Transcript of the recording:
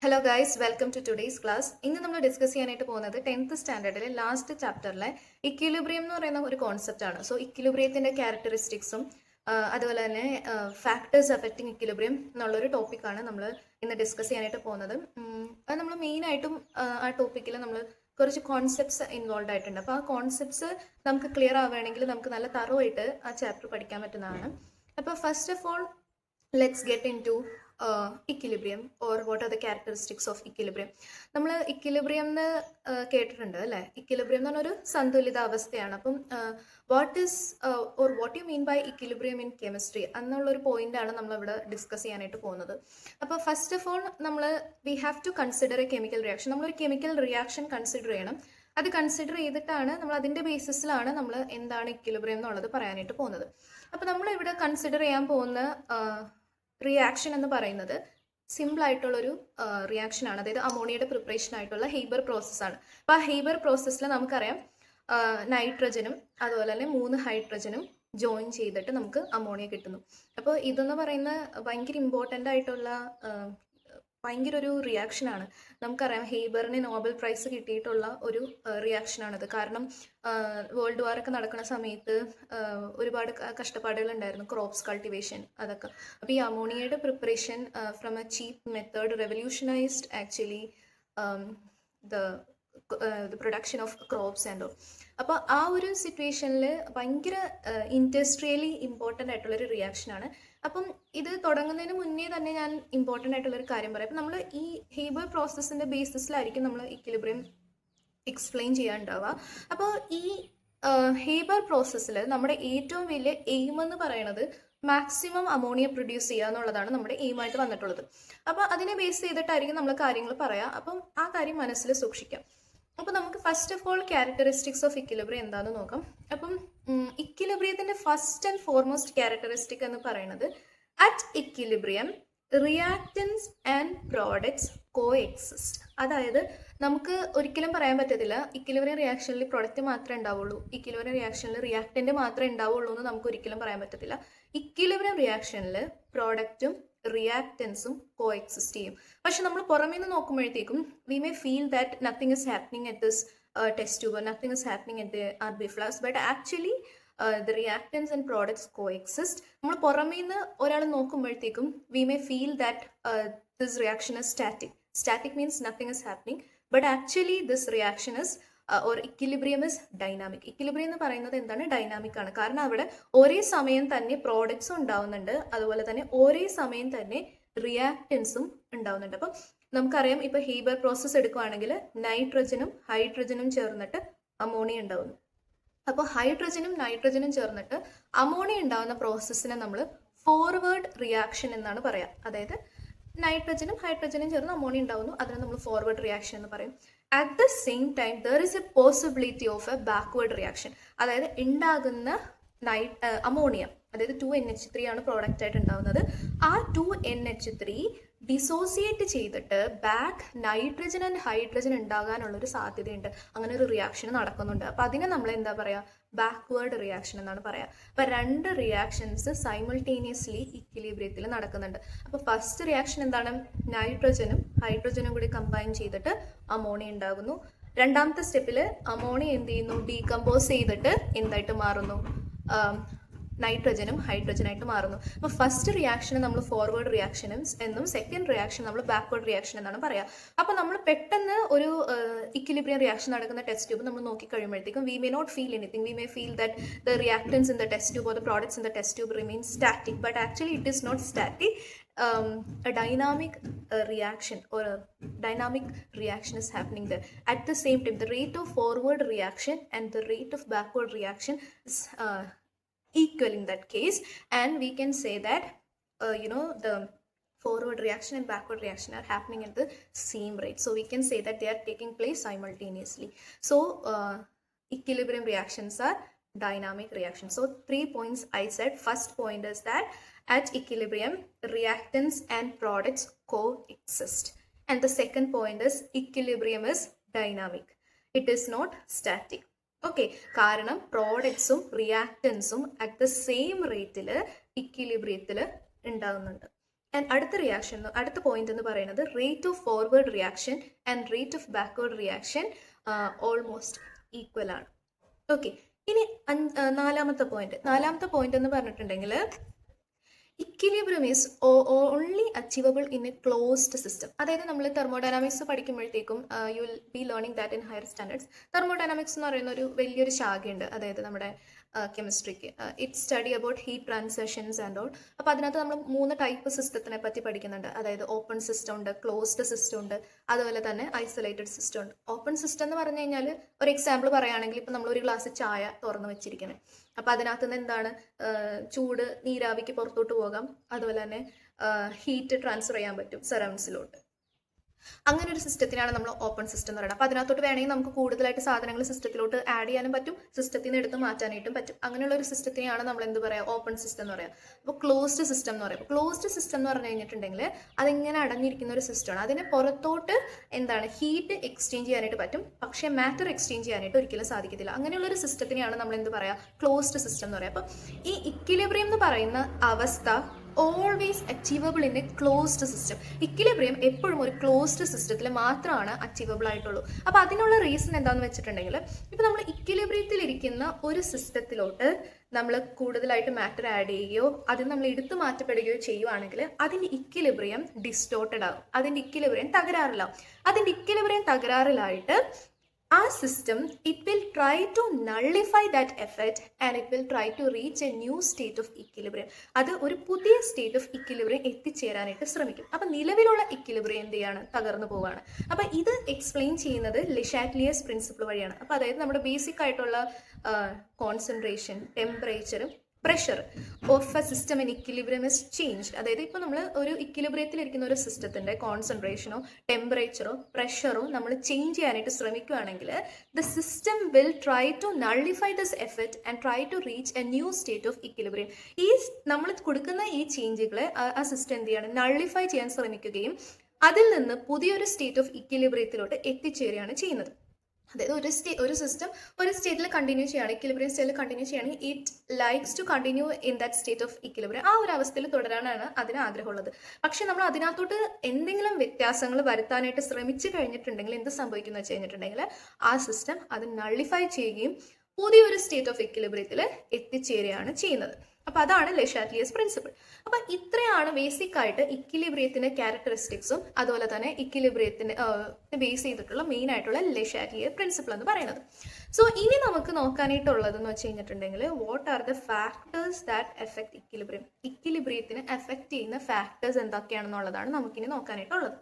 Hello guys, welcome to today's class. ഇന്ന് നമ്മൾ discuss ചെയ്യാനായിട്ട് പോകുന്നത് 10th സ്റ്റാൻഡേർഡിലെ ലാസ്റ്റ് ചാപ്റ്ററിലെ ഇക്വിലിബ്രിയം എന്ന് പറയുന്ന ഒരു കോൺസെപ്റ്റ് ആണ്. സോ ഇക്വിലിബ്രിയത്തിൻ്റെ ക്യാരക്ടറിസ്റ്റിക്സും അതുപോലെ തന്നെ ഫാക്ടേഴ്സ് അഫക്റ്റിംഗ് ഇക്വിലിബ്രിയം എന്നുള്ളൊരു ടോപ്പിക്കാണ് നമ്മൾ ഇന്ന് ഡിസ്കസ് ചെയ്യാനായിട്ട് പോകുന്നത്. അത് നമ്മൾ മെയിനായിട്ടും ആ ടോപ്പിക്കിൽ നമ്മൾ കുറച്ച് കോൺസെപ്റ്റ്സ് ഇൻവോൾവ് ആയിട്ടുണ്ട്. അപ്പോൾ ആ കോൺസെപ്റ്റ്സ് നമുക്ക് ക്ലിയർ ആവുകയാണെങ്കിൽ നമുക്ക് നല്ല തറവായിട്ട് ആ ചാപ്റ്റർ പഠിക്കാൻ പറ്റുന്നതാണ്. അപ്പോൾ first of all let's get into equilibrium or what are the characteristics of equilibrium. നമ്മൾ ഇക്വിലിബ്രിയം എന്ന് കേട്ടിട്ടുണ്ട് അല്ലേ? ഇക്വിലിബ്രിയം എന്ന് പറഞ്ഞൊരു സന്തുലിതാവസ്ഥയാണ്. അപ്പം what is or what you mean by equilibrium in chemistry എന്നുള്ളൊരു പോയിന്റാണ് നമ്മളിവിടെ ഡിസ്കസ് ചെയ്യാനായിട്ട് പോകുന്നത്. അപ്പോൾ first of all we have to consider a chemical reaction. നമ്മളൊരു കെമിക്കൽ റിയാക്ഷൻ കൺസിഡർ ചെയ്യണം. അത് കൺസിഡർ ചെയ്തിട്ടാണ് നമ്മൾ അതിൻ്റെ ബേസിസിലാണ് നമ്മൾ എന്താണ് ഇക്വിലിബ്രിയം എന്നുള്ളത് പറയാനായിട്ട് പോകുന്നത്. അപ്പോൾ നമ്മൾ ഇവിടെ കൺസിഡർ ചെയ്യാൻ പോകുന്ന റിയാക്ഷൻ എന്ന് പറയുന്നത് സിമ്പിൾ ആയിട്ടുള്ളൊരു റിയാക്ഷനാണ്. അതായത് അമോണിയയുടെ പ്രിപ്പറേഷൻ ആയിട്ടുള്ള ഹെയ്ബർ പ്രോസസ്സാണ്. അപ്പോൾ ആ ഹെയ്ബർ പ്രോസസ്സിൽ നമുക്കറിയാം നൈട്രജനും അതുപോലെ തന്നെ 3 ഹൈഡ്രജനും ജോയിൻ ചെയ്തിട്ട് നമുക്ക് അമോണിയ കിട്ടുന്നു. അപ്പോൾ ഇതെന്ന് പറയുന്ന ഭയങ്കര ഇമ്പോർട്ടൻ്റ് ആയിട്ടുള്ള ഭയങ്കര ഒരു റിയാക്ഷനാണ്. നമുക്കറിയാം ഹെയ്ബറിന് നോബൽ പ്രൈസ് കിട്ടിയിട്ടുള്ള ഒരു റിയാക്ഷനാണത്. കാരണം വേൾഡ് വാർ ഒക്കെ നടക്കുന്ന സമയത്ത് ഒരുപാട് കഷ്ടപ്പാടുകൾ ഉണ്ടായിരുന്നു, ക്രോപ്സ് കൾട്ടിവേഷൻ അതൊക്കെ. അപ്പോൾ ഈ അമോണിയയുടെ preparation from a cheap method revolutionized actually the production of crops and all. അപ്പോൾ ആ ഒരു സിറ്റുവേഷനിൽ ഭയങ്കര ഇൻഡസ്ട്രിയലി ഇമ്പോർട്ടൻ്റ് ആയിട്ടുള്ളൊരു റിയാക്ഷനാണ്. അപ്പം ഇത് തുടങ്ങുന്നതിന് മുന്നേ തന്നെ ഞാൻ ഇമ്പോർട്ടൻ്റ് ആയിട്ടുള്ളൊരു കാര്യം പറയാം. അപ്പം നമ്മൾ ഈ ഹെയ്ബർ പ്രോസസ്സിൻ്റെ ബേസിസിലായിരിക്കും നമ്മൾ ഇക്വിലിബ്രിയം എക്സ്പ്ലെയിൻ ചെയ്യാനുണ്ടാവുക. അപ്പോൾ ഈ ഹെയ്ബർ പ്രോസസ്സിൽ നമ്മുടെ ഏറ്റവും വലിയ എയിം എന്ന് പറയുന്നത് മാക്സിമം അമോണിയ പ്രൊഡ്യൂസ് ചെയ്യുക എന്നുള്ളതാണ് നമ്മുടെ എയിമായിട്ട് വന്നിട്ടുള്ളത്. അപ്പോൾ അതിനെ ബേസ് ചെയ്തിട്ടായിരിക്കും നമ്മൾ കാര്യങ്ങൾ പറയുക. അപ്പം ആ കാര്യം മനസ്സിൽ സൂക്ഷിക്കാം. അപ്പോൾ നമുക്ക് first of all characteristics of equilibrium എന്താണെന്ന് നോക്കാം. അപ്പം ഇക്വിലിബ്രിയത്തിൻ്റെ ഫസ്റ്റ് ആൻഡ് ഫോർമോസ്റ്റ് ക്യാരക്ടറിസ്റ്റിക് എന്ന് പറയുന്നത് at equilibrium reactance and products co exist. അതായത് നമുക്ക് ഒരിക്കലും പറയാൻ പറ്റത്തില്ല ഇക്വിലിബ്രിയം റിയാക്ഷനിൽ പ്രൊഡക്റ്റ് മാത്രമേ ഉണ്ടാവുള്ളൂ, ഇക്വിലിബ്രിയം റിയാക്ഷനിൽ റിയാക്റ്റൻ്റ് മാത്രമേ ഉണ്ടാവുള്ളൂ എന്ന് നമുക്ക് ഒരിക്കലും പറയാൻ പറ്റത്തില്ല. ഇക്വിലിബ്രിയം റിയാക്ഷനിൽ പ്രോഡക്റ്റും റിയാക്റ്റൻസും കോ എക്സിസ്റ്റ് ചെയ്യും. പക്ഷെ നമ്മൾ പുറമേ നിന്ന് നോക്കുമ്പോഴത്തേക്കും V may feel that nothing is happening at this test tube, nothing is happening at the RB flask, but actually the reactants and products coexist. നമ്മൾ പുറമേ നിന്ന് ഒരാൾ നോക്കുമ്പോഴത്തേക്കും we may feel that this reaction is static. Static means nothing is happening, but actually this reaction is or equilibrium is dynamic. Equilibrium എന്ന് പറയുന്നത് എന്താണ്? Dynamic ആണ്. കാരണം അവിടെ ഒരേ സമയം തന്നെ പ്രോഡക്ട്സും ഉണ്ടാവുന്നുണ്ട്, അതുപോലെ തന്നെ ഒരേ സമയം തന്നെ റിയാക്റ്റൻസും ഉണ്ടാവുന്നുണ്ട്. അപ്പം നമുക്കറിയാം ഇപ്പോൾ ഹെയ്ബർ പ്രോസസ്സ് എടുക്കുകയാണെങ്കിൽ നൈട്രജനും ഹൈഡ്രജനും ചേർന്നിട്ട് അമോണിയ ഉണ്ടാവുന്നു. അപ്പോൾ ഹൈഡ്രജനും നൈട്രജനും ചേർന്നിട്ട് അമോണിയ ഉണ്ടാകുന്ന പ്രോസസ്സിനെ നമ്മൾ ഫോർവേഡ് റിയാക്ഷൻ എന്നാണ് പറയുക. അതായത് നൈട്രജനും ഹൈഡ്രജനും ചേർന്ന് അമോണിയ ഉണ്ടാകുന്നു, അതിനെ നമ്മൾ ഫോർവേഡ് റിയാക്ഷൻ എന്ന് പറയും. At the same time there is A possibility of A backward reaction. അതായത് ഉണ്ടാകുന്ന അമോണിയ, അതായത് 2NH3 ആണ് പ്രോഡക്റ്റ് ആയിട്ട് ഉണ്ടാകുന്നത്. ആ 2NH3 ഡിസോസിയേറ്റ് ചെയ്തിട്ട് ബാക്ക് നൈട്രജൻ ആൻഡ് ഹൈഡ്രജൻ ഉണ്ടാകാനുള്ളൊരു സാധ്യതയുണ്ട്. അങ്ങനെ ഒരു റിയാക്ഷൻ നടക്കുന്നുണ്ട്. അപ്പം അതിനെ നമ്മൾ എന്താ പറയുക? ബാക്ക്വേർഡ് റിയാക്ഷൻ എന്നാണ് പറയുക. അപ്പം 2 റിയാക്ഷൻസ് സൈമൾട്ടേനിയസ്ലി ഇക്വിലിബ്രിയത്തിൽ നടക്കുന്നുണ്ട്. അപ്പോൾ ഫസ്റ്റ് റിയാക്ഷൻ എന്താണ്? നൈട്രജനും ഹൈഡ്രജനും കൂടി കമ്പൈൻ ചെയ്തിട്ട് അമോണിയ ഉണ്ടാകുന്നു. രണ്ടാമത്തെ സ്റ്റെപ്പിൽ അമോണിയ എന്ത് ചെയ്യുന്നു? ഡീകമ്പോസ് ചെയ്തിട്ട് എന്തായിട്ട് മാറുന്നു? നൈട്രജനും ഹൈഡ്രജനായിട്ട് മാറുന്നു. അപ്പോൾ ഫസ്റ്റ് റിയാക്ഷന് നമ്മൾ ഫോർവേഡ് റിയാക്ഷൻ എന്നും സെക്കൻഡ് റിയാക്ഷൻ നമ്മൾ ബാക്ക്വേർഡ് റിയാക്ഷൻ എന്നാണ് പറയുക. അപ്പോൾ നമ്മൾ പെട്ടെന്ന് ഒരു ഇക്വിലിബ്രിയം റിയാക്ഷൻ നടക്കുന്ന ടെസ്റ്റ് ട്യൂബ് നമ്മൾ നോക്കിക്കഴിയുമ്പോഴത്തേക്കും we may not feel anything. We may feel that the reactants in the test tube or the products in the test tube remain static, but actually it is not static. A dynamic reaction or a dynamic reaction is happening there. At the same time, the rate of forward reaction and the rate of backward reaction is equal in that case, and we can say that the forward reaction and backward reaction are happening at the same rate. So we can say that they are taking place simultaneously. So equilibrium reactions are dynamic reactions. So 3 points I said. First point is that at equilibrium reactants and products coexist, and the second point is equilibrium is dynamic. It is not static. Okay, കാരണം പ്രോഡക്ട്സും റിയാക്റ്റൻസും at the same റേറ്റിൽ ഇക്വിലിബ്രിയത്തിൽ ഉണ്ടാകുന്നുണ്ട്. And അടുത്ത point എന്ന് പറയുന്നത് rate of forward reaction and rate of backward reaction almost equal ആണ്. ഓക്കെ, ഇനി നാലാമത്തെ പോയിന്റ് എന്ന് പറഞ്ഞിട്ടുണ്ടെങ്കിൽ equilibrium is only achievable in a closed system. അതായത് നമ്മൾ തെർമോഡൈനാമിക്സ് പഠിക്കുമ്പോഴത്തേക്കും you will be learning that in higher standards. Thermodynamics എന്ന് പറയുന്ന ഒരു വലിയൊരു ശാഖയുണ്ട്, അതായത് നമ്മുടെ കെമിസ്ട്രിക്ക്. It study about heat transactions and all. അപ്പോൾ അതിനകത്ത് നമ്മൾ 3 ടൈപ്പ് സിസ്റ്റത്തിനെ പറ്റി പഠിക്കുന്നുണ്ട്. അതായത് ഓപ്പൺ സിസ്റ്റം ഉണ്ട്, ക്ലോസ്ഡ് സിസ്റ്റം ഉണ്ട്, അതുപോലെ തന്നെ ഐസൊലേറ്റഡ് സിസ്റ്റം ഉണ്ട്. ഓപ്പൺ സിസ്റ്റം എന്ന് പറഞ്ഞു കഴിഞ്ഞാൽ ഒരു എക്സാമ്പിൾ പറയുകയാണെങ്കിൽ ഇപ്പോൾ നമ്മൾ ഒരു ഗ്ലാസ് ചായ തുറന്ന് വെച്ചിരിക്കുന്നത്. അപ്പോൾ അതിനകത്ത് നിന്ന് എന്താണ്, ചൂട് നീരാവിക്ക് പുറത്തോട്ട് പോകാം, അതുപോലെ തന്നെ ഹീറ്റ് ട്രാൻസ്ഫർ ചെയ്യാൻ പറ്റും സറൗണ്ട്സിലോട്ട്. അങ്ങനെ ഒരു സിസ്റ്റത്തിനാണ് നമ്മൾ ഓപ്പൺ സിസ്റ്റം എന്ന് പറയുന്നത്. അപ്പോൾ അതിനകത്തോട്ട് വേണമെങ്കിൽ നമുക്ക് കൂടുതലായിട്ട് സാധനങ്ങൾ സിസ്റ്റത്തിലോട്ട് ആഡ് ചെയ്യാനും പറ്റും, സിസ്റ്റത്തിൽ നിന്ന് എടുത്ത് മാറ്റാനായിട്ടും പറ്റും. അങ്ങനെയുള്ള ഒരു സിസ്റ്റത്തിനെയാണ് നമ്മൾ എന്ത് പറയുക, ഓപ്പൺ സിസ്റ്റം എന്ന് പറയുക. അപ്പോൾ ക്ലോസ്ഡ് സിസ്റ്റം എന്ന് പറയുമ്പോൾ ക്ലോസ്ഡ് സിസ്റ്റം എന്ന് പറഞ്ഞു കഴിഞ്ഞിട്ടുണ്ടെങ്കിൽ അതിങ്ങനെ അടഞ്ഞിരിക്കുന്ന ഒരു സിസ്റ്റമാണ്. അതിന് പുറത്തോട്ട് എന്താണ് ഹീറ്റ് എക്സ്ചേഞ്ച് ചെയ്യാനായിട്ട് പറ്റും, പക്ഷേ മാറ്റർ എക്സ്ചേഞ്ച് ചെയ്യാനായിട്ട് ഒരിക്കലും സാധിക്കത്തില്ല. അങ്ങനെയുള്ള ഒരു സിസ്റ്റത്തിനെയാണ് നമ്മൾ എന്ത് പറയുക, ക്ലോസ്ഡ് സിസ്റ്റം എന്ന് പറയുക. അപ്പോൾ ഈ ഇക്വിലിബ്രിയം എന്ന് പറയുന്ന അവസ്ഥ always achievable in a closed system. Equilibrium എപ്പോഴും ഒരു ക്ലോസ്ഡ് സിസ്റ്റത്തിൽ മാത്രമാണ് അച്ചീവബിൾ ആയിട്ടുള്ളൂ. അപ്പോൾ അതിനുള്ള റീസൺ എന്താണെന്ന് വെച്ചിട്ടുണ്ടെങ്കിൽ, ഇപ്പോൾ നമ്മൾ ഇക്വിലിബ്രിയത്തിൽ ഇരിക്കുന്ന ഒരു സിസ്റ്റത്തിലോട്ട് നമ്മൾ കൂടുതലായിട്ട് മാറ്റർ ആഡ് ചെയ്യുകയോ അതിൽ നമ്മൾ എടുത്തു മാറ്റപ്പെടുകയോ ചെയ്യുവാണെങ്കിൽ അതിൻ്റെ ഇക്വിലിബ്രിയം ഡിസ്റ്റോർട്ടഡ് ആകും, അതിൻ്റെ ഇക്വിലിബ്രിയം തകരാറിലാവും. അതിൻ്റെ ഇക്വിലിബ്രിയം തകരാറിലായിട്ട് ആ system it will try to nullify that effect and it will try to reach a new state of equilibrium. അത് ഒരു പുതിയ സ്റ്റേറ്റ് ഓഫ് ഇക്വിലിബ്രിയം എത്തിച്ചേരാനായിട്ട് ശ്രമിക്കും. അപ്പം നിലവിലുള്ള ഇക്വിലിബ്രിയം എന്ത് ചെയ്യാണ്, തകർന്നു പോവുകയാണ്. അപ്പം ഇത് എക്സ്പ്ലെയിൻ ചെയ്യുന്നത് ലെ ഷാറ്റ്ലിയേഴ്സ് പ്രിൻസിപ്പിൾ വഴിയാണ്. അപ്പോൾ അതായത് നമ്മുടെ ബേസിക് ആയിട്ടുള്ള കോൺസെൻട്രേഷൻ, ടെമ്പറേച്ചറും pressure of a system in equilibrium is change. അതായത് ഇപ്പോൾ നമ്മൾ ഒരു ഇക്വിലിബ്രിയത്തിലിരിക്കുന്ന ഒരു സിസ്റ്റത്തിൻ്റെ കോൺസെൻട്രേഷനോ ടെമ്പറേച്ചറോ പ്രഷറോ നമ്മൾ ചേഞ്ച് ചെയ്യാനായിട്ട് ശ്രമിക്കുകയാണെങ്കിൽ the system will try to nullify this effect and try to reach a new state of equilibrium. ഈ നമ്മൾ കൊടുക്കുന്ന ഈ ചേഞ്ചുകളെ ആ സിസ്റ്റം എന്ത് ചെയ്യാണ്, നള്ളിഫൈ ചെയ്യാൻ ശ്രമിക്കുകയും അതിൽ നിന്ന് പുതിയൊരു സ്റ്റേറ്റ് ഓഫ് ഇക്വിലിബ്രിയത്തിലോട്ട് എത്തിച്ചേരുകയാണ് ചെയ്യുന്നത്. അതായത് ഒരു സിസ്റ്റം ഒരു സ്റ്റേറ്റിൽ കണ്ടിന്യൂ ചെയ്യുകയാണ്, ഇക്വിലിബ്രിയം സ്റ്റേറ്റിൽ കണ്ടിന്യൂ ചെയ്യുകയാണെങ്കിൽ it likes to continue in that state of equilibrium. ആ ഒരു അവസ്ഥയിൽ തുടരാനാണ് അതിന് ആഗ്രഹമുള്ളത്. പക്ഷെ നമ്മൾ അതിനകത്തോട്ട് എന്തെങ്കിലും വ്യത്യാസങ്ങൾ വരുത്താനായിട്ട് ശ്രമിച്ചു കഴിഞ്ഞിട്ടുണ്ടെങ്കിൽ എന്ത് സംഭവിക്കുന്നു വെച്ച് കഴിഞ്ഞിട്ടുണ്ടെങ്കിൽ ആ സിസ്റ്റം അത് നള്ളിഫൈ ചെയ്യുകയും പുതിയൊരു സ്റ്റേറ്റ് ഓഫ് ഇക്വിലിബ്രിയത്തിൽ എത്തിച്ചേരുകയാണ് ചെയ്യുന്നത്. അപ്പോൾ അതാണ് ലെ ഷാറ്റ്ലിയേഴ്സ് പ്രിൻസിപ്പിൾ. അപ്പം ഇത്രയാണ് ബേസിക് ആയിട്ട് ഇക്വിലിബ്രിയത്തിൻ്റെ ക്യാരക്ടറിസ്റ്റിക്സും അതുപോലെ തന്നെ ഇക്വിലിബ്രിയത്തിന് ബേസ് ചെയ്തിട്ടുള്ള മെയിൻ ആയിട്ടുള്ള ലെ ഷാറ്റ്ലിയർ പ്രിൻസിപ്പിൾ എന്ന് പറയുന്നത്. സോ ഇനി നമുക്ക് നോക്കാനായിട്ടുള്ളതെന്ന് വെച്ച് കഴിഞ്ഞിട്ടുണ്ടെങ്കിൽ what are the factors that affect equilibrium. ഇക്വിലിബ്രിയത്തിന് എഫക്ട് ചെയ്യുന്ന ഫാക്ടേഴ്സ് എന്തൊക്കെയാണെന്നുള്ളതാണ് നമുക്കിനി നോക്കാനായിട്ടുള്ളത്.